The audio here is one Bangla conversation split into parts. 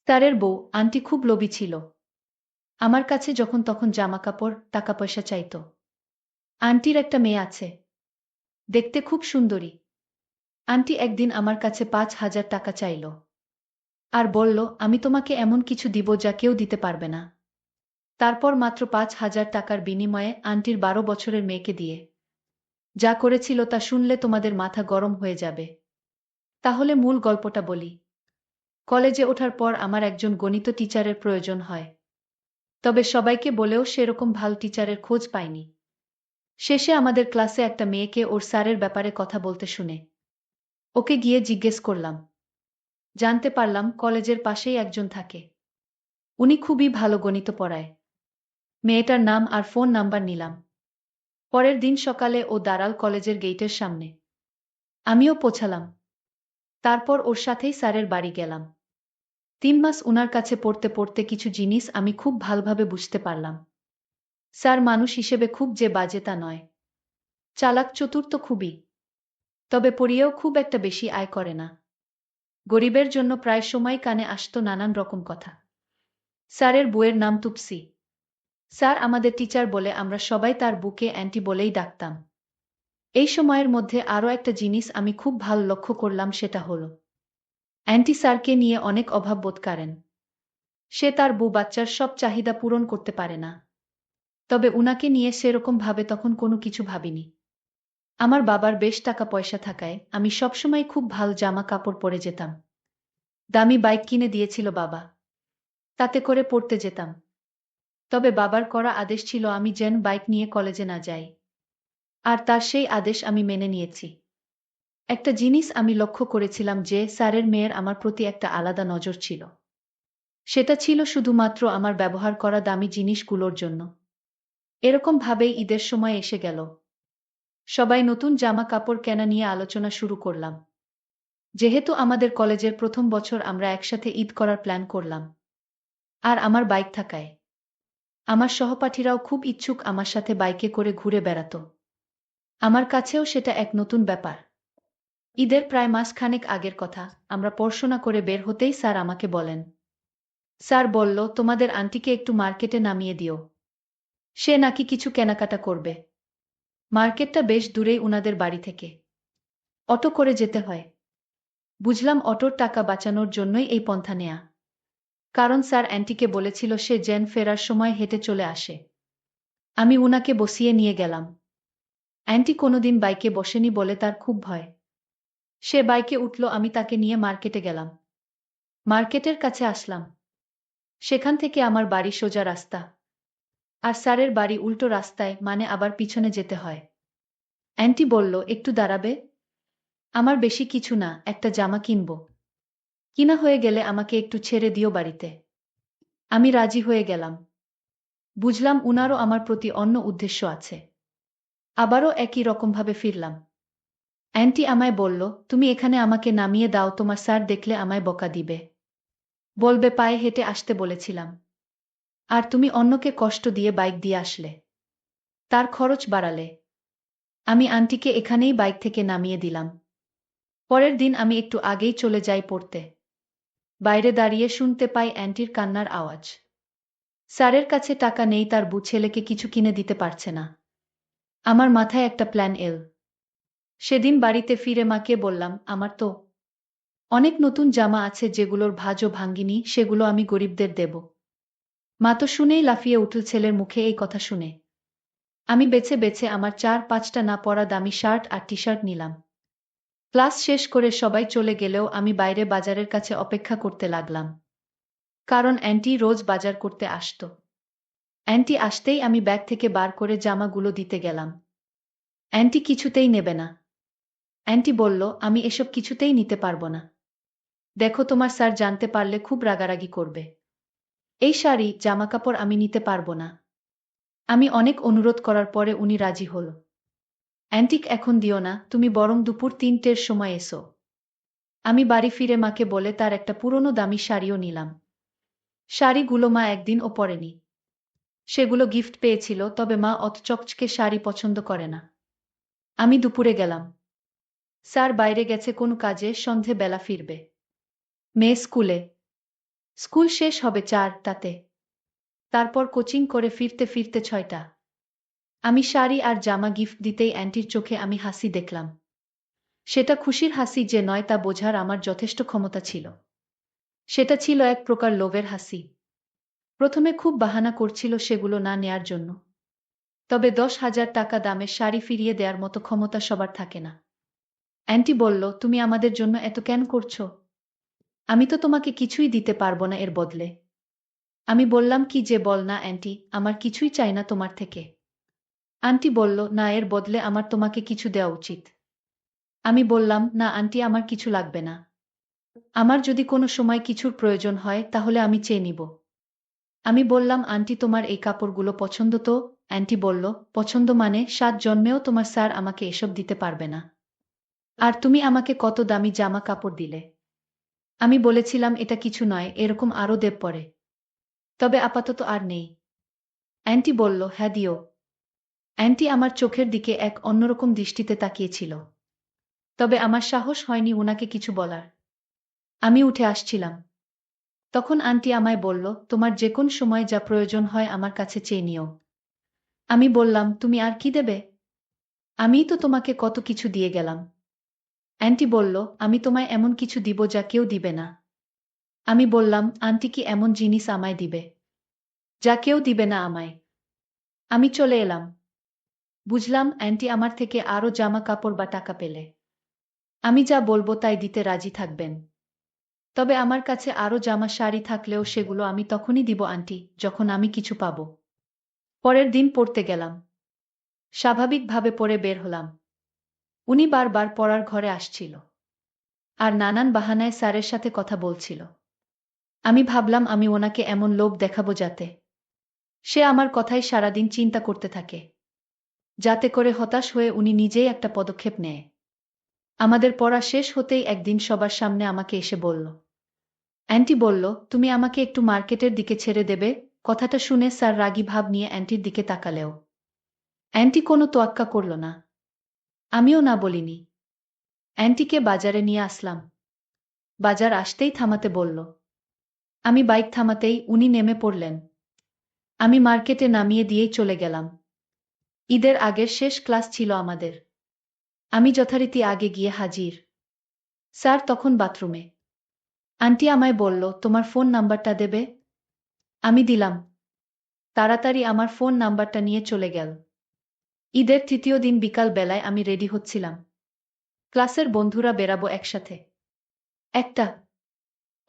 স্যারের বউ আন্টি খুব লোভী ছিল। আমার কাছে যখন তখন জামাকাপড় টাকা পয়সা চাইত। আন্টির একটা মেয়ে আছে, দেখতে খুব সুন্দরী। আন্টি একদিন আমার কাছে ৫,০০০ টাকা চাইল আর বলল, আমি তোমাকে এমন কিছু দিব যা কেউ দিতে পারবে না। তারপর মাত্র ৫,০০০ টাকার বিনিময়ে আন্টির ১২ বছরের মেয়েকে দিয়ে যা করেছিল তা শুনলে তোমাদের মাথা গরম হয়ে যাবে। তাহলে মূল গল্পটা বলি। কলেজে ওঠার পর আমার একজন গণিত টিচারের প্রয়োজন হয়। তবে সবাইকে বলেও সেরকম ভালো টিচারের খোঁজ পাইনি। শেষে আমাদের ক্লাসে একটা মেয়েকে ওর স্যারের ব্যাপারে কথা বলতে শুনে ওকে গিয়ে জিজ্ঞেস করলাম। জানতে পারলাম কলেজের পাশেই একজন থাকে। উনি খুবই ভালো গণিত পড়ায়। মেয়েটার নাম আর ফোন নাম্বার নিলাম। পরের দিন সকালে ও দাঁড়াল কলেজের গেইটের সামনে। আমিও পৌঁছালাম। তারপর ওর সাথেই স্যারের বাড়ি গেলাম। ৩ মাস উনার কাছে পড়তে পড়তে কিছু জিনিস আমি খুব ভালোভাবে বুঝতে পারলাম। স্যার মানুষ হিসেবে খুব যে বাজে তা নয়। চালাক চতুর তো খুবই। তবে পড়িয়েও খুব একটা বেশি আয় করে না। গরিবের জন্য প্রায় সময় কানে আসত নানান রকম কথা। স্যারের বউয়ের নাম তুপসি। স্যার আমাদের টিচার বলে আমরা সবাই তার বুকে অ্যান্টি বলেই ডাকতাম। এই সময়ের মধ্যে আরও একটা জিনিস আমি খুব ভালো লক্ষ্য করলাম, সেটা হলো অ্যান্টি স্যারকে নিয়ে অনেক অভাব বোধ করেন। সে তার বউ বাচ্চার সব চাহিদা পূরণ করতে পারে না। তবে উনাকে নিয়ে সেরকম ভাবে তখন কোনো কিছু ভাবিনি। আমার বাবার বেশ টাকা পয়সা থাকায় আমি সবসময় খুব ভালো জামা কাপড় পরে যেতাম। দামি বাইক কিনে দিয়েছিল বাবা, তাতে করে পড়তে যেতাম। তবে বাবার করা আদেশ ছিল আমি যেন বাইক নিয়ে কলেজে না যাই। আর তার সেই আদেশ আমি মেনে নিয়েছি। একটা জিনিস আমি লক্ষ্য করেছিলাম যে স্যারের মেয়ের আমার প্রতি একটা আলাদা নজর ছিল। সেটা ছিল শুধুমাত্র আমার ব্যবহার করা দামি জিনিসগুলোর জন্য। এরকম ভাবেই ঈদের সময় এসে গেল। সবাই নতুন জামা কাপড় কেনা নিয়ে আলোচনা শুরু করলাম। যেহেতু আমাদের কলেজের প্রথম বছর আমরা একসাথে ঈদ করার প্ল্যান করলাম। আর আমার বাইক থাকায় আমার সহপাঠীরাও খুব ইচ্ছুক আমার সাথে বাইকে করে ঘুরে বেড়াত। আমার কাছেও সেটা এক নতুন ব্যাপার। ঈদের প্রায় মাসখানেক আগের কথা, আমরা পড়াশোনা করে বের হতেই স্যার আমাকে বলেন। স্যার বলল, তোমাদের আন্টিকে একটু মার্কেটে নামিয়ে দিও। সে নাকি কিছু কেনাকাটা করবে। মার্কেটটা বেশ দূরেই উনাদের বাড়ি থেকে। অটো করে যেতে হয়। বুঝলাম অটোর টাকা বাঁচানোর জন্যই এই পন্থা নেয়া। কারণ স্যার অ্যান্টিকে বলেছিল সে যেন ফেরার সময় হেঁটে চলে আসে। আমি উনাকে বসিয়ে নিয়ে গেলাম। অ্যান্টি কোনোদিন বাইকে বসেনি বলে তার খুব ভয়। সে বাইকে উঠল, আমি তাকে নিয়ে মার্কেটে গেলাম। মার্কেটের কাছে আসলাম। সেখান থেকে আমার বাড়ি সোজা রাস্তা। আর স্যারের বাড়ি উল্টো রাস্তায়, মানে আবার পিছনে যেতে হয়। অ্যান্টি বলল, একটু দাঁড়াবে? আমার বেশি কিছু না, একটা জামা কিনব। কিনা হয়ে গেলে আমাকে একটু ছেড়ে দিও বাড়িতে। আমি রাজি হয়ে গেলাম। বুঝলাম উনারও আমার প্রতি অন্য উদ্দেশ্য আছে। আবারও একই রকমভাবে ফিরলাম। অ্যান্টি আমায় বলল, তুমি এখানে আমাকে নামিয়ে দাও, তোমার স্যার দেখলে আমায় বকা দিবে। বলবে পায়ে হেঁটে আসতে বলেছিলাম। আর তুমি অন্যকে কষ্ট দিয়ে বাইক দিয়ে আসলে, তার খরচ বাড়ালে। আমি আন্টিকে এখানেই বাইক থেকে নামিয়ে দিলাম। পরের দিন আমি একটু আগেই চলে যাই পড়তে। বাইরে দাঁড়িয়ে শুনতে পাই অ্যান্টির কান্নার আওয়াজ। স্যারের কাছে টাকা নেই, তার বউ ছেলেকে কিছু কিনে দিতে পারছে না। আমার মাথায় একটা প্ল্যান এল। সেদিন বাড়িতে ফিরে মাকে বললাম, আমার তো অনেক নতুন জামা আছে যেগুলোর ভাঁজও ভাঙ্গিনি, সেগুলো আমি গরিবদের দেব। মা তো শুনেই লাফিয়ে উঠল ছেলের মুখে এই কথা শুনে। আমি বেছে বেছে আমার ৪-৫টা না পরা দামি শার্ট আর টি শার্ট নিলাম। ক্লাস শেষ করে সবাই চলে গেলেও আমি বাইরে বাজারের কাছে অপেক্ষা করতে লাগলাম। কারণ অ্যান্টি রোজ বাজার করতে আসতো। অ্যান্টি আসতেই আমি ব্যাগ থেকে বার করে জামাগুলো দিতে গেলাম। অ্যান্টি কিছুতেই নেবে না। অ্যান্টি বলল, আমি এসব কিছুতেই নিতে পারবো না। দেখো, তোমার স্যার জানতে পারলে খুব রাগারাগি করবে। এই শাড়ি জামাকাপড় আমি নিতে পারবো না। আমি অনেক অনুরোধ করার পরে উনি রাজি হল। অ্যান্টিক এখন দিও না, তুমি বরং দুপুর ৩টের সময় এসো। আমি বাড়ি ফিরে মাকে বলে তার একটা পুরনো দামি শাড়িও নিলাম। শাড়িগুলো মা একদিনও পরেনি। সেগুলো গিফট পেয়েছিল, তবে মা অত চকচকে শাড়ি পছন্দ করে না। আমি দুপুরে গেলাম। স্যার বাইরে গেছে কোনো কাজে, সন্ধে বেলা ফিরবে। মেয়ে স্কুলে। স্কুল শেষ হবে 4টাতে। তারপর কোচিং করে ফিরতে ফিরতে 6টা। আমি শাড়ি আর জামা গিফট দিতেই অ্যান্টির চোখে আমি হাসি দেখলাম। সেটা খুশির হাসি যে নয় তা বোঝার আমার যথেষ্ট ক্ষমতা ছিল। সেটা ছিল এক প্রকার লোভের হাসি। প্রথমে খুব বাহানা করছিল সেগুলো না নেয়ার জন্য। তবে 10,000 টাকা দামের শাড়ি ফিরিয়ে দেওয়ার মতো ক্ষমতা সবার থাকে না। অ্যান্টি বলল, তুমি আমাদের জন্য এত কেন করছো? আমি তো তোমাকে কিছুই দিতে পারবো না এর বদলে। আমি বললাম, কি যে বল না অ্যান্টি, আমার কিছুই চাই না তোমার থেকে। আন্টি বলল, না, এর বদলে আমার তোমাকে কিছু দেওয়া উচিত। আমি বললাম, না আন্টি, আমার কিছু লাগবে না। আমার যদি কোনো সময় কিছুর প্রয়োজন হয় তাহলে আমি চেয়ে নিব। আমি বললাম, আন্টি তোমার এই কাপড়গুলো পছন্দ তো? অ্যান্টি বলল, পছন্দ মানে 7 জন্মেও তোমার স্যার আমাকে এসব দিতে পারবে না। আর তুমি আমাকে কত দামি জামা কাপড় দিলে। আমি বলেছিলাম এটা কিছু নয়, এরকম আরও দেব পরে। তবে আপাতত আর নেই। অ্যান্টি বলল, হ্যাঁ দিও। অ্যান্টি আমার চোখের দিকে এক অন্যরকম দৃষ্টিতে তাকিয়েছিল। তবে আমার সাহস হয়নি উনাকে কিছু বলার। আমি উঠে আসছিলাম। তখন আন্টি আমায় বলল, তোমার যে কোন সময় যা প্রয়োজন হয় আমার কাছে চেয়ে নিও। আমি বললাম, তুমি আর কি দেবে? আমিই তো তোমাকে কত কিছু দিয়ে গেলাম। অ্যান্টি বলল, আমি তোমায় এমন কিছু দিব যা কেউ দিবে না। আমি বললাম, আন্টি কি এমন জিনিস আমায় দিবে যা কেউ দিবে না আমায়? আমি চলে এলাম। বুঝলাম অ্যান্টি আমার থেকে আরও জামা কাপড় বা টাকা পেলে আমি যা বলবো তাই দিতে রাজি থাকবেন। তবে আমার কাছে আরও জামা শাড়ি থাকলেও সেগুলো আমি তখনই দিব আন্টি, যখন আমি কিছু পাবো। পরের দিন পড়তে গেলাম। স্বাভাবিকভাবে পড়ে বের হলাম। উনি বারবার পড়ার ঘরে আসছিল আর নানান বাহানায় স্যারের সাথে কথা বলছিল। আমি ভাবলাম আমি ওনাকে এমন লোভ দেখাবো যাতে সে আমার কথাই সারাদিন চিন্তা করতে থাকে, যাতে করে হতাশ হয়ে উনি নিজেই একটা পদক্ষেপ নেয়। আমাদের পড়া শেষ হতেই একদিন সবার সামনে আমাকে এসে বলল, অ্যান্টি বলল, তুমি আমাকে একটু মার্কেটের দিকে ছেড়ে দেবে? কথাটা শুনে স্যার রাগী ভাব নিয়ে অ্যান্টির দিকে তাকালেও অ্যান্টি কোনো তোয়াক্কা করল না। আমিও না বলিনি। অ্যান্টিকে বাজারে নিয়ে আসলাম। বাজার আসতেই থামাতে বলল। আমি বাইক থামাতেই উনি নেমে পড়লেন। আমি মার্কেটে নামিয়ে দিয়েই চলে গেলাম। ঈদের আগের শেষ ক্লাস ছিল আমাদের। আমি যথারীতি আগে গিয়ে হাজির। স্যার তখন বাথরুমে। আন্টি আমায় বলল, তোমার ফোন নাম্বারটা দেবে? আমি দিলাম। তাড়াতাড়ি আমার ফোন নাম্বারটা নিয়ে চলে গেল। ঈদের তৃতীয় দিন বিকাল বেলায় আমি রেডি হচ্ছিলাম। ক্লাসের বন্ধুরা বেরাবো একসাথে। একটা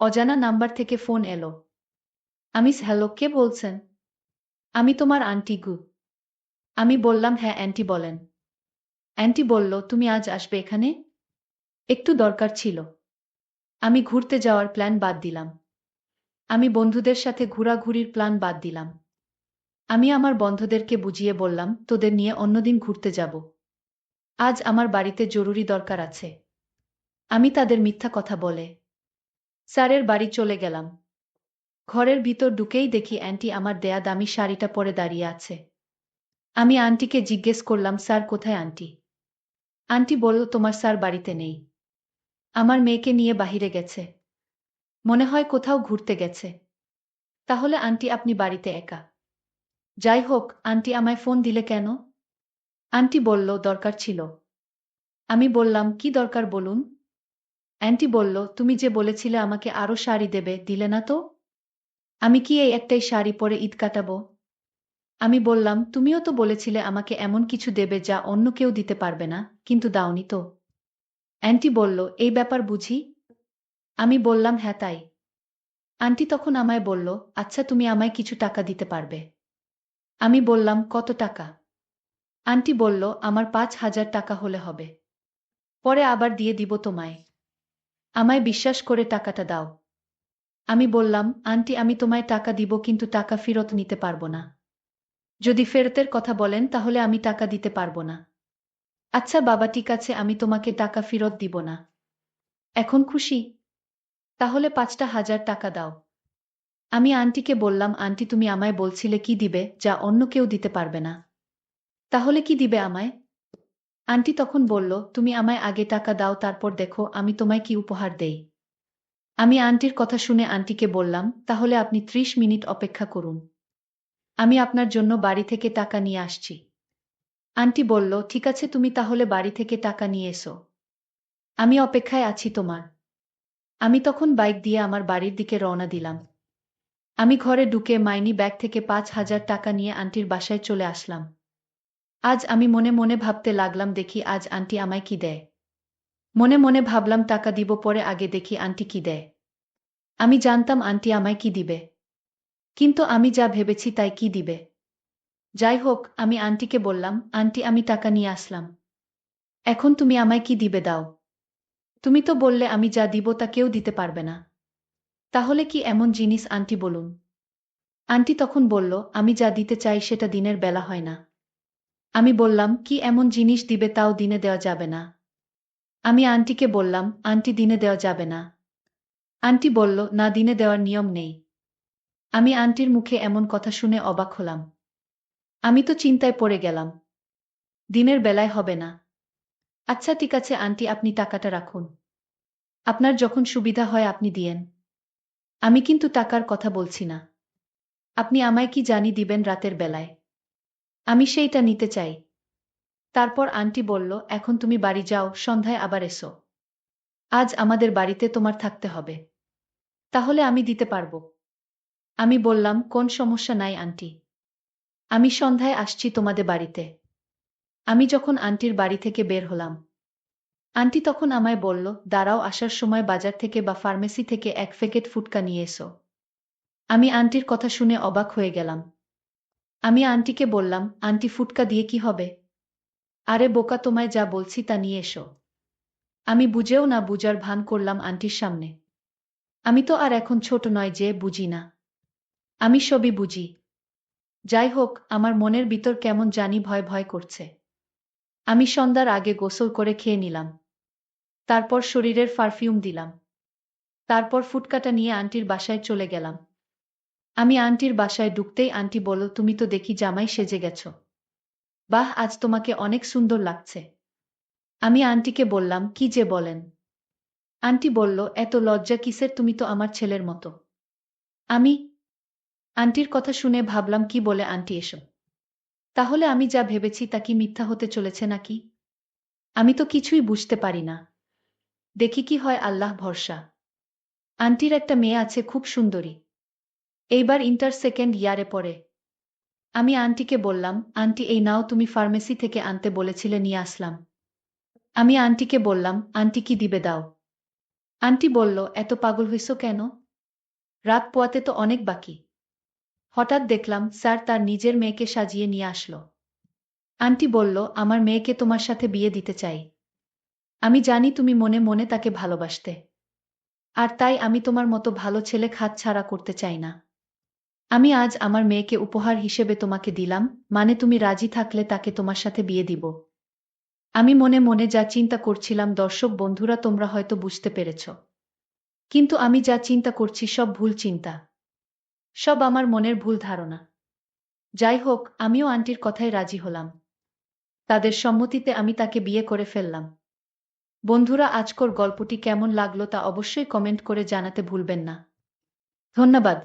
অজানা নাম্বার থেকে ফোন এলো। হ্যালো, কে বলছেন? আমি তোমার আন্টি গু। আমি বললাম, হ্যাঁ অ্যান্টি বলেন। অ্যান্টি বলল, তুমি আজ আসবে এখানে? একটু দরকার ছিল। আমি ঘুরতে যাওয়ার প্ল্যান বাদ দিলাম। আমি বন্ধুদের সাথে ঘোরাঘুরির প্ল্যান বাদ দিলাম। আমি আমার বন্ধুদেরকে বুঝিয়ে বললাম, তোদের নিয়ে অন্যদিন ঘুরতে যাব। আজ আমার বাড়িতে জরুরি দরকার আছে। আমি তাদের মিথ্যা কথা বলে স্যারের বাড়ি চলে গেলাম। ঘরের ভিতর ঢুকেই দেখি অ্যান্টি আমার দেয়া দামি শাড়িটা পরে দাঁড়িয়ে আছে। আমি আন্টিকে জিজ্ঞেস করলাম, স্যার কোথায় আন্টি? আন্টি বলল, তোমার স্যার বাড়িতে নেই। আমার মেয়েকে নিয়ে বাহিরে গেছে। মনে হয় কোথাও ঘুরতে গেছে। তাহলে আন্টি আপনি বাড়িতে একা? যাই হোক, আন্টি আমায় ফোন দিলে কেন? আন্টি বলল, দরকার ছিল। আমি বললাম, কি দরকার বলুন? অ্যান্টি বলল, তুমি যে বলেছিলে আমাকে আরও শাড়ি দেবে, দিলে না তো? আমি কি এই একটাই শাড়ি পরে ঈদ কাটাবো? আমি বললাম, তুমিও তো বলেছিলে আমাকে এমন কিছু দেবে যা অন্য কেউ দিতে পারবে না, কিন্তু দাওনি তো। অ্যান্টি বলল, এই ব্যাপার বুঝি? আমি বললাম, হ্যাঁ তাই। আন্টি তখন আমায় বলল, আচ্ছা তুমি আমায় কিছু টাকা দিতে পারবে? আমি বললাম, কত টাকা? আন্টি বলল, আমার 5,000 টাকা হলে হবে। পরে আবার দিয়ে দিব তোমায়। আমায় বিশ্বাস করে টাকাটা দাও। আমি বললাম, আন্টি আমি তোমায় টাকা দিব কিন্তু টাকা ফেরত নিতে পারবো না। যদি ফেরতের কথা বলেন তাহলে আমি টাকা দিতে পারবো না। আচ্ছা বাবা, ঠিক আছে, আমি তোমাকে টাকা ফেরত দিব না। এখন খুশি? তাহলে 5,000 টাকা দাও। আমি আন্টিকে বললাম, আন্টি তুমি আমায় বলছিলে কি দিবে যা অন্য কেউ দিতে পারবে না। তাহলে কি দিবে আমায়? আন্টি তখন বলল, তুমি আমায় আগে টাকা দাও, তারপর দেখো আমি তোমায় কি উপহার দেই। আমি আন্টির কথা শুনে আন্টিকে বললাম, তাহলে আপনি ৩০ মিনিট অপেক্ষা করুন। আমি আপনার জন্য বাড়ি থেকে টাকা নিয়ে আসছি। আন্টি বলল, ঠিক আছে, তুমি তাহলে বাড়ি থেকে টাকা নিয়ে এসো। আমি অপেক্ষায় আছি তোমার। আমি তখন বাইক দিয়ে আমার বাড়ির দিকে রওনা দিলাম। আমি ঘরে ঢুকে মাইনি ব্যাগ থেকে ৫,০০০ টাকা নিয়ে আন্টির বাসায় চলে আসলাম। আজ আমি মনে মনে ভাবতে লাগলাম, দেখি আজ আন্টি আমায় কি দেয়। মনে মনে ভাবলাম টাকা দিব পরে, আগে দেখি আন্টি কি দেয়। আমি জানতাম আন্টি আমায় কি দিবে, কিন্তু আমি যা ভেবেছি তাই কি দিবে। যাই হোক, আমি আন্টিকে বললাম, আন্টি আমি টাকা নিয়ে আসলাম। এখন তুমি আমায় কি দিবে দাও। তুমি তো বললে আমি যা দিব তা কেউ দিতে পারবে না। তাহলে কি এমন জিনিস আন্টি বলুন। আন্টি তখন বলল, আমি যা দিতে চাই সেটা দিনের বেলা হয় না। আমি বললাম, কি এমন জিনিস দিবে তাও দিনে দেওয়া যাবে না। আমি আন্টিকে বললাম, আন্টি দিনে দেওয়া যাবে না। আন্টি বলল, না, দিনে দেওয়ার নিয়ম নেই। আমি আন্টির মুখে এমন কথা শুনে অবাক হলাম। আমি তো চিন্তায় পড়ে গেলাম। দিনের বেলায় হবে না। আচ্ছা ঠিক আছে আন্টি, আপনি টাকাটা রাখুন। আপনার যখন সুবিধা হয় আপনি দিয়েন। আমি কিন্তু টাকার কথা বলছি না। আপনি আমায় কি জানি দিবেন রাতের বেলায়। আমি সেইটা নিতে চাই। তারপর আন্টি বলল, এখন তুমি বাড়ি যাও, সন্ধ্যায় আবার এসো। আজ আমাদের বাড়িতে তোমার থাকতে হবে। তাহলে আমি দিতে পারবো। আমি বললাম, কোন সমস্যা নাই আন্টি। আমি সন্ধ্যায় আসছি তোমাদের বাড়িতে। আমি যখন আন্টির বাড়ি থেকে বের হলাম, আন্টি তখন আমায় বলল, দাঁড়াও, আসার সময় বাজার থেকে বা ফার্মেসি থেকে ১ প্যাকেট ফুটকা নিয়ে এসো। আমি আন্টির কথা শুনে অবাক হয়ে গেলাম। আমি আন্টিকে বললাম, আন্টি ফুটকা দিয়ে কি হবে। আরে বোকা, তোমায় যা বলছি তা নিয়ে এসো। আমি বুঝেও না বুঝার ভান করলাম আন্টির সামনে। আমি তো আর এখন ছোট নয় যে বুঝি না। আমি সবই বুঝি। যাই হোক, আমার মনের ভিতর কেমন জানি ভয় ভয় করছে। আমি সন্ধ্যার আগে গোসল করে খেয়ে নিলাম। তারপর শরীরের পারফিউম দিলাম। তারপর ফুটকাটা নিয়ে আন্টির বাসায় চলে গেলাম। আমি আন্টির বাসায় ঢুকতেই আন্টি বলল, তুমি তো দেখি জামাই সেজে গেছ। বাহ, আজ তোমাকে অনেক সুন্দর লাগছে। আমি আন্টিকে বললাম, কি যে বলেন। আন্টি বলল, এত লজ্জা কিসের, তুমি তো আমার ছেলের মতো। আমি আন্টির কথা শুনে ভাবলাম, কি বলে আন্টি এসব। তাহলে আমি যা ভেবেছি তা কি মিথ্যা হতে চলেছে নাকি। আমি তো কিছুই বুঝতে পারি না। দেখি কি হয়, আল্লাহ ভরসা। আন্টির একটা মেয়ে আছে, খুব সুন্দরী। এইবার ইন্টার সেকেন্ড ইয়ারে পড়ে। আমি আন্টিকে বললাম, আন্টি এই নাও, তুমি ফার্মেসি থেকে আনতে বলেছিলে, নিয়ে আসলাম। আমি আন্টিকে বললাম, আন্টি কি দিবে দাও। আন্টি বলল, এত পাগল হইছো কেন। রাত পোয়াতে তো অনেক বাকি। হঠাৎ দেখলাম স্যার তার নিজের মেয়েকে সাজিয়ে নিয়ে আসলো। আন্টি বলল, আমার মেয়েকে তোমার সাথে বিয়ে দিতে চাই। আমি জানি তুমি মনে মনে তাকে ভালোবাসতে। আর তাই আমি তোমার মতো ভালো ছেলে হাতছাড়া করতে চাই না। আমি আজ আমার মেয়েকে উপহার হিসেবে তোমাকে দিলাম, মানে তুমি রাজি থাকলে তাকে তোমার সাথে বিয়ে দিব। আমি মনে মনে যা চিন্তা করছিলাম, দর্শক বন্ধুরা তোমরা হয়তো বুঝতে পেরেছ। কিন্তু আমি যা চিন্তা করছি সব ভুল চিন্তা। সব আমার মনের ভুল ধারণা। যাই হোক, আমিও আন্টির কথায় রাজি হলাম। তাদের সম্মতিতে আমি তাকে বিয়ে করে ফেললাম। বন্ধুরা, আজকের গল্পটি কেমন লাগলো তা অবশ্যই কমেন্ট করে জানাতে ভুলবেন না। ধন্যবাদ।